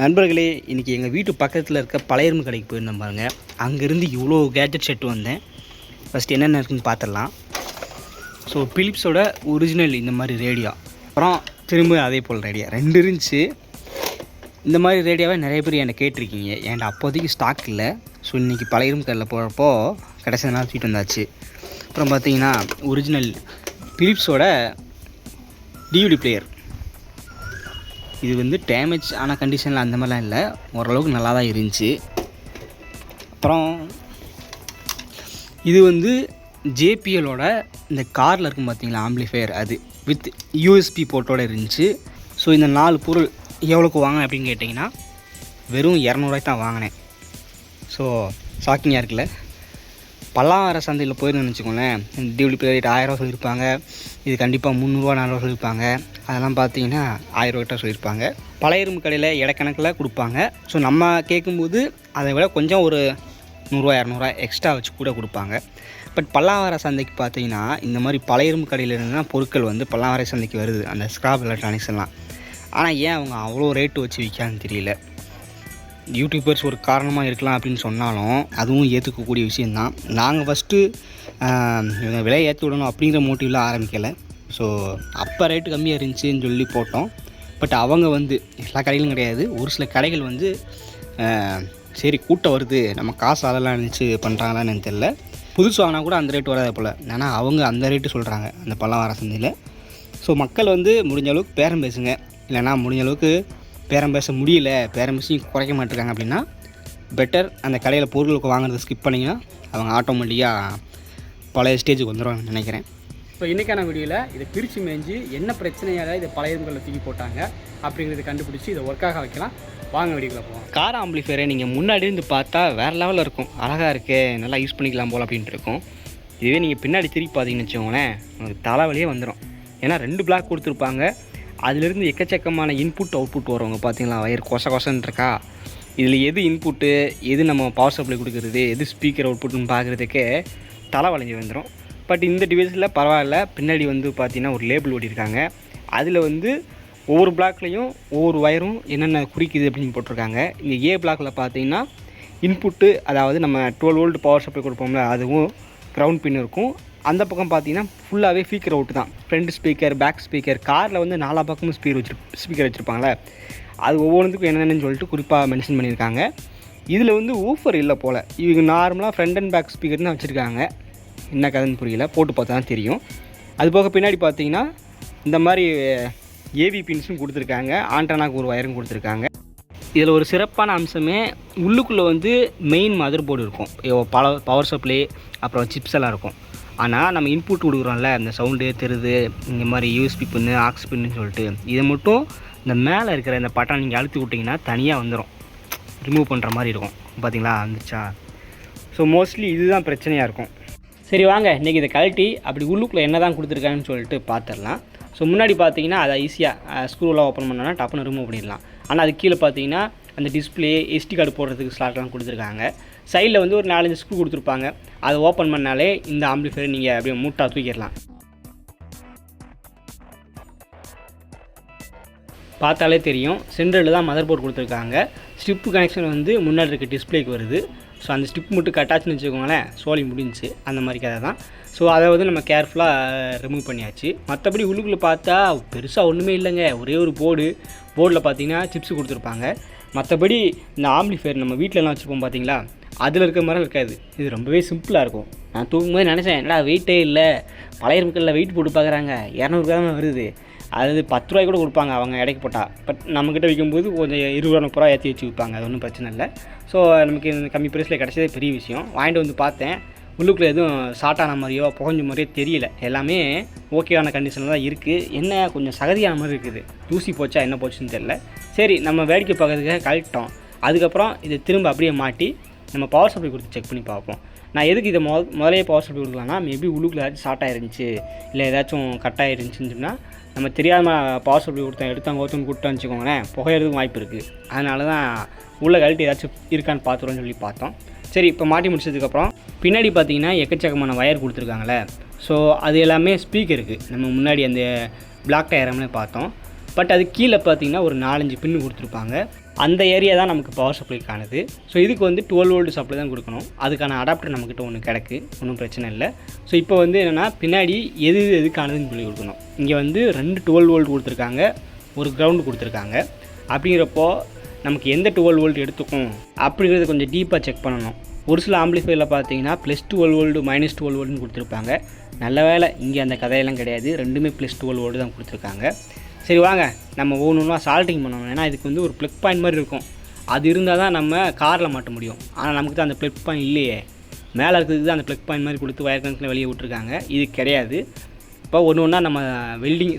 நண்பர்களே, இன்றைக்கி எங்கள் வீட்டு பக்கத்தில் இருக்க பழையரும்பு கடைக்கு போயிருந்தேன் பாருங்கள். அங்கேருந்து இவ்வளோ கேட்ஜெட் செட் வந்தேன். ஃபஸ்ட்டு என்னென்ன இருக்குதுன்னு பார்த்துடலாம். ஸோ பிலிப்ஸோட ஒரிஜினல் இந்த மாதிரி ரேடியோ, அப்புறம் திரும்ப அதே போல் ரேடியோ 2 இருந்துச்சு. இந்த மாதிரி ரேடியோவை நிறைய பேர் என்னை கேட்டிருக்கீங்க. என்கிட்ட அப்போதைக்கு ஸ்டாக் இல்லை. ஸோ இன்றைக்கி பழையரும்பு கடையில் போகிறப்போ கடைசி நாள் தூக்கிட்டு வந்தாச்சு. அப்புறம் பார்த்தீங்கன்னா ஒரிஜினல் பிலிப்ஸோட டிவிடி பிளேயர். இது வந்து டேமேஜ் ஆன கண்டிஷனில் அந்த மாதிரிலாம் இல்லை, ஓரளவுக்கு நல்லா தான் இருந்துச்சு. அப்புறம் இது வந்து ஜேபிஎலோட இந்த காரில் இருக்கும் பார்த்தீங்களா ஆம்பிளிஃபையர், அது வித் யூஎஸ்பி போர்ட்டோடு இருந்துச்சு. ஸோ இந்த 4 பொருள் எவ்வளோக்கு வாங்கினேன் அப்படின்னு கேட்டிங்கன்னா வெறும் 200 தான் வாங்கினேன். ஸோ ஷாக்கிங்காக இருக்குல்ல. பல்லாவர சந்தையில் போயிருந்தேன்னு வச்சுக்கோங்களேன், டிவிடி பிளேயர் 1000 சொல்லியிருப்பாங்க. இது கண்டிப்பாக 300 400 சொல்லியிருப்பாங்க. அதெல்லாம் பார்த்தீங்கன்னா 1000 கிட்ட சொல்லியிருப்பாங்க. பழையரும்பு கடையில் இடக்கணக்கில் கொடுப்பாங்க. ஸோ நம்ம கேட்கும்போது அதை விட கொஞ்சம் ஒரு 100 200 எக்ஸ்ட்ரா வச்சு கூட கொடுப்பாங்க. பட் பல்லாவர சந்தைக்கு பார்த்தீங்கன்னா இந்த மாதிரி பழையரும்பு கடையில் இருந்தால் பொருட்கள் வந்து பல்லாவர சந்தைக்கு வருது, அந்த ஸ்கிராப் எலக்ட்ரானிக்ஸ் எல்லாம். ஆனால் ஏன் அவங்க அவ்வளோ ரேட்டு வச்சு விற்கான்னு தெரியல. யூடியூபர்ஸ் ஒரு காரணமாக இருக்கலாம் அப்படின்னு சொன்னாலும் அதுவும் ஏற்றுக்கக்கூடிய விஷயந்தான். நாங்கள் ஃபஸ்ட்டு இவங்க விலையை ஏற்றி விடணும் அப்படிங்கிற மோட்டிவில் ஆரம்பிக்கலை. ஸோ அப்போ ரேட்டு கம்மியாக இருந்துச்சுன்னு சொல்லி போட்டோம். பட் அவங்க வந்து எல்லா கடைகளும் கிடையாது, ஒரு சில கடைகள் வந்து சரி கூட்டம் வருது, நம்ம காசு அதெல்லாம் நினச்சி பண்ணுறாங்களான்னு எனக்கு தெரியல. புதுசு வாங்கினா கூட அந்த ரேட்டு வராது போல். ஆனால் அவங்க அந்த ரேட்டு சொல்கிறாங்க அந்த பல்லாவர சந்தையில். ஸோ மக்கள் வந்து முடிஞ்ச அளவுக்கு பேரம் பேசுங்க, இல்லைனா முடிஞ்ச அளவுக்கு பேரம் பேச முடியல, பேரம் பேசி குறைக்க மாட்டிருக்காங்க அப்படின்னா பெட்டர் அந்த கடையில் பொருட்களுக்கு வாங்குறதை ஸ்கிப் பண்ணிங்கன்னா அவங்க ஆட்டோமேட்டிக்காக பழைய ஸ்டேஜுக்கு வந்துடுவாங்கன்னு நினைக்கிறேன். ஸோ இன்றைக்கான வீடியோவில் இதை பிரித்து மேய்ஞ்சி என்ன பிரச்சனையாக இதை பழையரும்புகளில் தூக்கி போட்டாங்க அப்படிங்கிறத கண்டுபிடிச்சி இதை ஒர்க்காக வைக்கலாம். வாங்க வீடியோவில் போவோம். கார் ஆம்பிளிஃபையரை நீங்கள் முன்னாடி இருந்து பார்த்தா வேறு லெவலில் இருக்கும், அழகாக இருக்கே, நல்லா யூஸ் பண்ணிக்கலாம் போல் அப்படின்ட்டு இருக்கும். இதுவே நீங்கள் பின்னாடி திருப்பி பார்த்தீங்கன்னு வச்சுக்கோங்களேன், உங்களுக்கு தலைவலியே வந்துடும். ஏன்னா 2 பிளாக் கொடுத்துருப்பாங்க, அதிலிருந்து எக்கச்சக்கமான இன்புட் அவுட்புட் வருவாங்க. பார்த்தீங்களா, வயர் கொசன்னு இருக்கா. இதில் எது இன்புட்டு, எது நம்ம பவர் சப்ளை கொடுக்குறது, எது ஸ்பீக்கர் அவுட்புட்னு பார்க்குறதுக்கே தலை வளைஞ்சி வந்துடும். பட் இந்த டிவைஸில் பரவாயில்ல. பின்னாடி வந்து பார்த்திங்கன்னா ஒரு லேபிள் ஓட்டியிருக்காங்க. அதில் வந்து ஒவ்வொரு பிளாக்லேயும் ஒவ்வொரு வயரும் என்னென்ன குறிக்குது அப்படின்னு போட்டிருக்காங்க. இங்கே ஏ பிளாக்கில் பார்த்தீங்கன்னா இன்புட்டு, அதாவது நம்ம 12 வோல்ட் பவர் சப்ளை கொடுப்போம்ல, அதுவும் கிரவுண்ட் பின் இருக்கும். அந்த பக்கம் பார்த்தீங்கன்னா ஃபுல்லாகவே ஸ்பீக்கர் அவுட்டு தான். Front speaker, back speaker. காரில் வந்து 4 பக்கமும் ஸ்பீக்கர் வச்சுருப்பாங்களே, அது ஒவ்வொன்றுக்கும் என்னென்னு சொல்லிட்டு குறிப்பாக மென்ஷன் பண்ணியிருக்காங்க. இதில் வந்து ஊஃபர் இல்லை போல். இவங்க நார்மலாக ஃப்ரண்ட் அண்ட் பேக் ஸ்பீக்கர் தான் வச்சுருக்காங்க. என்ன கதைன்னு புரியல, போட்டு பார்த்தா தான் தெரியும். அது போக பின்னாடி பார்த்தீங்கன்னா இந்த மாதிரி ஏவி பின்ஸும் கொடுத்துருக்காங்க, ஆண்டனாக்கு ஒரு வயரும் கொடுத்துருக்காங்க. இதில் ஒரு சிறப்பான அம்சமே உள்ளுக்குள்ளே வந்து மெயின் மதர் போர்டு இருக்கும், பவர் சப்ளை, அப்புறம் சிப்ஸ் எல்லாம் இருக்கும். ஆனால் நம்ம இன்புட் கொடுக்குறோம்ல, இந்த சவுண்டு தெரியுது, இந்த மாதிரி யூஎஸ்பி பின்னு, ஆக்ஸ் பின்னு சொல்லிட்டு, இதை மட்டும் இந்த மேலே இருக்கிற இந்த பட்டன் நீங்கள் அழுத்தி விட்டிங்கன்னா தனியாக வந்துடும், ரிமூவ் பண்ணுற மாதிரி இருக்கும். பார்த்தீங்களா, வந்துச்சா. ஸோ மோஸ்ட்லி இதுதான் பிரச்சனையாக இருக்கும். சரி வாங்க இன்றைக்கி இதை கழட்டி அப்படி உள்ளுக்குள்ளே என்ன தான் கொடுத்துருக்காங்கன்னு சொல்லிட்டு பார்த்துடலாம். ஸோ முன்னாடி பார்த்தீங்கன்னா அதை ஈஸியாக ஸ்க்ரூலாம் ஓப்பன் பண்ணோன்னா டப்புன்னு ரிமூவ் பண்ணிடலாம். ஆனால் அது கீழே பார்த்தீங்கன்னா அந்த டிஸ்பிளே, எஸ்டி கார்டு போடுறதுக்கு ஸ்லாட்லாம் கொடுத்துருக்காங்க. சைடில் வந்து ஒரு 4-5 ஸ்க்ரூ கொடுத்துருப்பாங்க. அதை ஓப்பன் பண்ணாலே இந்த ஆம்பிளிஃபையர் நீங்கள் அப்படியே மூட்டாக தூக்கிடலாம். பார்த்தாலே தெரியும், சென்டரில் தான் மதர் போர்டு கொடுத்துருக்காங்க. ஸ்டிப்பு கனெக்ஷன் வந்து முன்னாடி இருக்க டிஸ்பிளேக்கு வருது. ஸோ அந்த ஸ்டிப் மட்டும் கட்டாச்சுன்னு வச்சுக்கோங்களேன், சோலி முடிஞ்சிச்சு. அந்த மாதிரி கதை தான். ஸோ அதை வந்து நம்ம கேர்ஃபுல்லாக ரிமூவ் பண்ணியாச்சு. மற்றபடி உள்ளுக்குள்ளே பார்த்தா பெருசாக ஒன்றுமே இல்லைங்க. ஒரே ஒரு போர்டில் பார்த்தீங்கன்னா சிப்ஸ் கொடுத்துருப்பாங்க. மற்றபடி இந்த ஆம்பிளிஃபையர் நம்ம வீட்டிலலாம் வச்சுருப்போம் பார்த்தீங்களா, அதில் இருக்க மாதிரி இருக்காது. இது ரொம்பவே சிம்பிளாக இருக்கும். நான் தூக்கும்போது நினச்சேன், என்னடா வெயிட்டே இல்லை, பழையரும்புகளில் வெயிட் போட்டு பார்க்குறாங்க, 200 கிராம் வருது, அது 10 ரூபாய் கூட கொடுப்பாங்க அவங்க எடைக்கு போட்டால். பட் நம்மக்கிட்ட விற்கும்போது கொஞ்சம் 20 30 ஏற்றி வச்சு விற்பாங்க, அது ஒன்றும் பிரச்சனை இல்லை. ஸோ நமக்கு இந்த கம்மி ப்ரைஸில் கிடச்சதே பெரிய விஷயம். வாங்கிட்டு வந்து பார்த்தேன், உள்ளுக்குள்ளே எதுவும் ஷார்ட்டான மாதிரியோ புகஞ்ச மாதிரியோ தெரியல. எல்லாமே ஓகேவான கண்டிஷனில் தான் இருக்குது. என்ன கொஞ்சம் சகதியான மாதிரி இருக்குது, தூசி போச்சா என்ன போச்சுன்னு தெரியல. சரி நம்ம வேடிக்கை பார்க்கறதுக்காக கழட்டோம். அதுக்கப்புறம் இதை திரும்ப அப்படியே மாட்டி நம்ம பவர் சப்ளை கொடுத்து செக் பண்ணி பார்ப்போம். நான் எதுக்கு இதை முதலே பவர் சப்ளை கொடுக்கலாம்னா, மேபி உள்ளுக்குள்ளே ஏதாச்சும் ஷார்ட் ஆகிருந்துச்சு, இல்லை ஏதாச்சும் கட் ஆகிருந்துச்சின்னு சொன்னால் நம்ம தெரியாமல் பவர் சப்ளை எடுத்தாங்க கூப்பிட்டு வச்சுக்கோங்களேன், புகையிறதுக்கும் வாய்ப்பு இருக்குது. அதனால தான் உள்ள கழட்டி ஏதாச்சும் இருக்கான்னு பார்த்துருவோன்னு சொல்லி பார்த்தோம். சரி இப்போ மாட்டி முடிச்சதுக்கப்புறம் பின்னாடி பார்த்தீங்கன்னா எக்கச்சக்கமான வயர் கொடுத்துருக்காங்களே. ஸோ அது எல்லாமே ஸ்பீக்கருக்கு நம்ம முன்னாடி அந்த பிளாக் டயரம்னே பார்த்தோம். பட் அது கீழே பார்த்தீங்கன்னா ஒரு 4-5 பின்னு கொடுத்துருப்பாங்க. அந்த ஏரியா தான் நமக்கு பவர் சப்ளைக்கானது. ஸோ இதுக்கு வந்து 12 வோல்ட் சப்ளை தான் கொடுக்கணும். அதுக்கான அடாப்டர் நம்மக்கிட்ட ஒன்று கிடக்கு, ஒன்றும் பிரச்சனை இல்லை. ஸோ இப்போ வந்து என்னென்னா பின்னாடி எதுக்கானதுன்னு சொல்லி கொடுக்கணும். இங்கே வந்து 2 12 வோல்ட் கொடுத்துருக்காங்க, ஒரு கிரவுண்டு கொடுத்துருக்காங்க. அப்படிங்கிறப்போ நமக்கு எந்த 12 வோல்ட் எடுத்துக்கும் அப்படிங்கிறத கொஞ்சம் டீப்பாக செக் பண்ணணும். ஒரு சில ஆம்பிளிஃபையரில் பார்த்தீங்கன்னா +12 வோல்ட் -12 வோல்ட்னு கொடுத்துருப்பாங்க. நல்ல வேலை இங்கே அந்த கதையெல்லாம் கிடையாது, ரெண்டுமே +12 வோல்ட் தான் கொடுத்துருக்காங்க. சரி வாங்க நம்ம ஒவ்வொன்றா சால்ட்டிங் பண்ணணும். ஏன்னா இதுக்கு வந்து ஒரு ப்ளக் பாயிண்ட் மாதிரி இருக்கும், அது இருந்தால் தான் நம்ம காரில் மாட்ட முடியும். ஆனால் நமக்கு தான் அந்த ப்ளக் பாயிண்ட் இல்லையே. மேலே இருக்கிறதுக்கு தான் அந்த ப்ளக் பாயிண்ட் மாதிரி கொடுத்து வயர் கனெக்ஷனில் வெளியே விட்டுருக்காங்க, இது கிடையாது. இப்போ ஒன்று நம்ம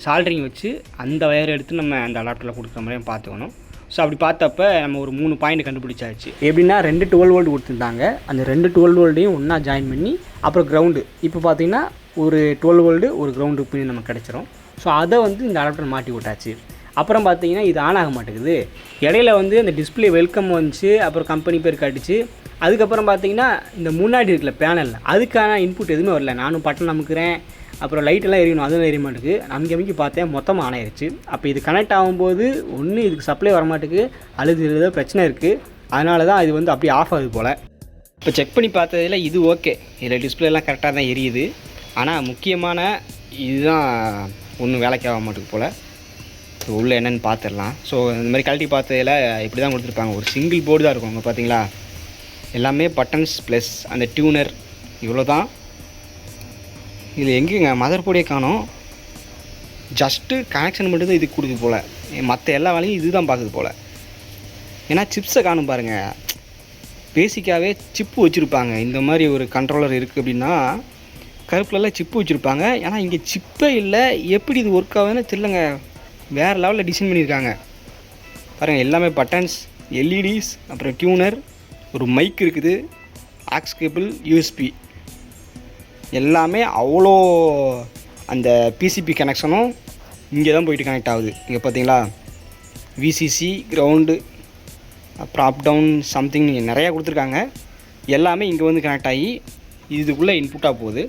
சால்ட்ரிங் வச்சு அந்த வயரை எடுத்து நம்ம அந்த அடாப்டரில் கொடுக்குற மாதிரியும் பார்த்துக்கணும். ஸோ அப்படி பார்த்தப்ப நம்ம ஒரு 3 பாயிண்ட் கண்டுபிடிச்சாச்சு. எப்படின்னா 2 12 வோல்ட் கொடுத்துருந்தாங்க, அந்த 2 12 வோல்ட்டையும் ஒன்றா ஜாயின் பண்ணி அப்புறம் கிரவுண்டு இப்போ பார்த்திங்கன்னா ஒரு 12 வோல்ட்டு ஒரு கிரவுண்டு பின் நமக்கு கிடச்சிரும். ஸோ அதை வந்து இந்த அடாப்டர் மாட்டி விட்டாச்சு. அப்புறம் பார்த்தீங்கன்னா இது ஆன் ஆக மாட்டேங்குது. இடையில வந்து அந்த டிஸ்பிளே வெல்கம் வந்துச்சு, அப்புறம் கம்பெனி பேர் காட்டுச்சு. அதுக்கப்புறம் பார்த்தீங்கன்னா இந்த முன்னாடி இருக்கிற பேனல் அதுக்கான இன்புட் எதுவுமே வரல. நானும் பட்டன் அமுக்குறேன், அப்புறம் லைட்டெல்லாம் எரியணும், அதுவும் எரிய மாட்டேங்குது. அமைக்கி பார்த்தேன் மொத்தமாக ஆன் ஆயிடுச்சு. அப்போ இது கனெக்ட் ஆகும்போது ஒன்று இதுக்கு சப்ளை வரமாட்டேங்குது, அல்லது ஏதோ பிரச்சனை இருக்குது. அதனால தான் இது வந்து அப்படியே ஆஃப் ஆகுது போல். இப்போ செக் பண்ணி பார்த்ததில் இது ஓகே, இதில் டிஸ்பிளேலாம் கரெக்டாக தான் எரியுது. ஆனால் முக்கியமான இதுதான் ஒன்றும் வேலைக்கு ஆக மாட்டேங்குது போல். ஸோ உள்ளே என்னென்னு பார்த்துடலாம். ஸோ இந்த மாதிரி கழட்டி பார்த்ததில் இப்படி தான் கொடுத்துருப்பாங்க. ஒரு சிங்கிள் போர்டு தான் இருக்கும் அங்கே பார்த்தீங்களா. எல்லாமே பட்டன்ஸ் ப்ளஸ் அந்த டியூனர், இவ்வளோ தான். இதில் எங்கேங்க மதர் போர்டே காணோம். ஜஸ்ட்டு கனெக்ஷன் மட்டும் தான் இதுக்கு கொடுக்குது போல், மற்ற எல்லா வேலையும் இது தான் பார்க்குது போல். ஏன்னா சிப்ஸை காணும் பாருங்கள். பேசிக்காகவே சிப்பு வச்சுருப்பாங்க. இந்த மாதிரி ஒரு கண்ட்ரோலர் இருக்குது அப்படின்னா கருப்புலலாம் சிப்பு வச்சுருப்பாங்க. ஏன்னா இங்கே சிப்பே இல்லை, எப்படி இது ஒர்க் ஆகுதுன்னு தெரியலங்க. வேறு லெவலில் டிசைன் பண்ணியிருக்காங்க பாருங்கள். எல்லாமே பட்டன்ஸ், எல்இடிஸ், அப்புறம் டியூனர், ஒரு மைக் இருக்குது, ஆக்ஸ் கேபிள், யூஎஸ்பி, எல்லாமே அவ்வளோ. அந்த பிசிபி கனெக்ஷனும் இங்கே தான் போயிட்டு கனெக்ட் ஆகுது. இங்கே பார்த்தீங்களா விசிசி, கிரவுண்டு, அப்புறம் அப் டவுன் சம்திங் நிறையா கொடுத்துருக்காங்க. எல்லாமே இங்கே வந்து கனெக்ட் ஆகி இதுக்குள்ளே இன்புட்டாக போகுது.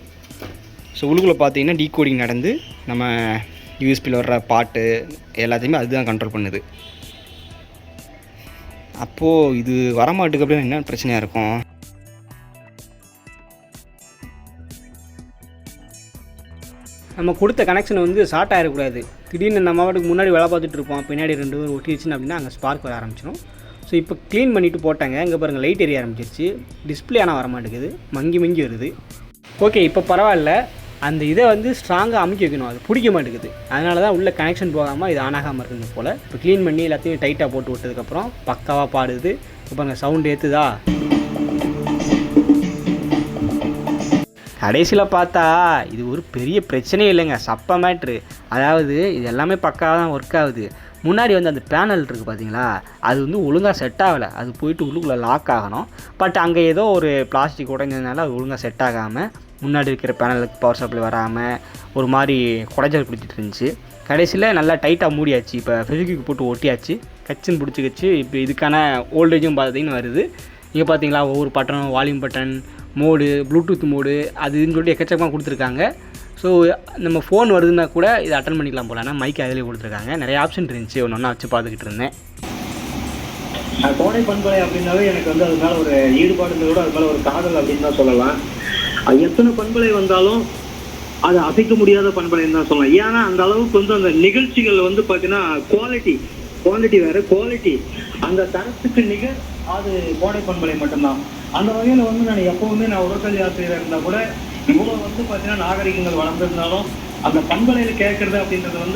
ஸோ உள்ளுக்குள்ளே பார்த்தீங்கன்னா டீகோடிங் நடந்து நம்ம யூஎஸ்பியில் வர்ற பாட்டு எல்லாத்தையுமே அதுதான் கண்ட்ரோல் பண்ணுது. அப்போது இது வரமாட்டுக்கு அப்படின்னு என்ன பிரச்சனையாக இருக்கும்? நம்ம கொடுத்த கனெக்ஷன் வந்து ஷார்ட் ஆகிடக்கூடாது. திடீர்னு நம்ம வாட்டுக்கு முன்னாடி வேலை பார்த்துட்டு இருப்போம், பின்னாடி 2 பேர் ஒட்டிடுச்சுன்னு அப்படின்னா அங்கே ஸ்பார்க் வர ஆரம்பிச்சிடும். ஸோ இப்போ க்ளீன் பண்ணிவிட்டு போட்டாங்க. இங்கே பாருங்கள் லைட் எரிய ஆரம்பிச்சிருச்சு, டிஸ்பிளே ஆனால் வர மாட்டேங்குது, மங்கி வருது. ஓகே இப்போ பரவாயில்ல. அந்த இதை வந்து ஸ்ட்ராங்காக அமுக்கி வைக்கணும், அது பிடிக்க மாட்டேங்குது. அதனால தான் உள்ள கனெக்ஷன் போகாமல் இது ஆன் ஆகாமல் இருக்குது போல். இப்போ க்ளீன் பண்ணி எல்லாத்தையும் டைட்டாக போட்டு விட்டதுக்கப்புறம் பக்காவாக பாடுது. இப்போ பாருங்கள் சவுண்டு ஏற்றுதா. கடைசியில் பார்த்தா இது ஒரு பெரிய பிரச்சனையே இல்லைங்க, சப்ப மேட்ரு. அதாவது இது எல்லாமே பக்காவாக தான் ஒர்க் ஆகுது. முன்னாடி வந்து அந்த பேனல் இருக்குது பார்த்தீங்களா, அது வந்து ஒழுங்காக செட் ஆகலை. அது போயிட்டு உள்ளுக்குள்ளே லாக் ஆகணும். பட் அங்கே ஏதோ ஒரு பிளாஸ்டிக் உடைஞ்சதுனால அது ஒழுங்காக செட் ஆகாமல் முன்னாடி இருக்கிற பேனலுக்கு பவர் சப்ளை வராமல் ஒரு மாதிரி குடைஞ்சல் பிடிச்சிட்டு இருந்துச்சு. கடைசியில் நல்லா டைட்டாக மூடியாச்சு. இப்போ ஃபெவிக்விக் போட்டு ஒட்டியாச்சு, கச்சின்னு பிடிச்சிக்கிச்சு. இப்போ இதுக்கான ஓல்டேஜும் பார்த்தீங்கன்னு வருது. இங்கே பார்த்தீங்களா ஒவ்வொரு பட்டனும், volume button, mode, Bluetooth mode, அதுன்னு சொல்லிட்டு எக்கச்சக்கமாக கொடுத்துருக்காங்க. ஸோ நம்ம ஃபோன் வருதுன்னா கூட இதை அட்டன் பண்ணிக்கலாம் போல. ஆனால் மைக் அதிலே கொடுத்துருக்காங்க. நிறைய ஆப்ஷன் இருந்துச்சு, ஒன்று வச்சு பார்த்துக்கிட்டு இருந்தேன். கோடை பண்பலை அப்படின்னாவே எனக்கு வந்து அது மேலே ஒரு ஈடுபாடுங்கிறத விட அது மேலே ஒரு காதல் அப்படின்னு தான் சொல்லலாம். எத்தனை பண்பலை வந்தாலும் அது அசைக்க முடியாத பண்பலைன்னு தான் சொல்லலாம். ஏன்னா அந்த அளவுக்கு வந்து அந்த நிகழ்ச்சிகள் வந்து பார்த்தீங்கன்னா குவாலிட்டி வேறு, குவாலிட்டி அந்த தரத்துக்கு நிகர் அது கோடை பண்பலை மட்டும்தான். அந்த வகையில் வந்து நான் எப்பவுமே உடற்கல்வி ஆசிரியராக இருந்தால் கூட இவ்வளோ வந்து பார்த்தீங்கன்னா நாகரிகங்கள் வளர்ந்துருந்தாலும் அந்த பண்பலையில் கேட்கறது அப்படின்றது வந்து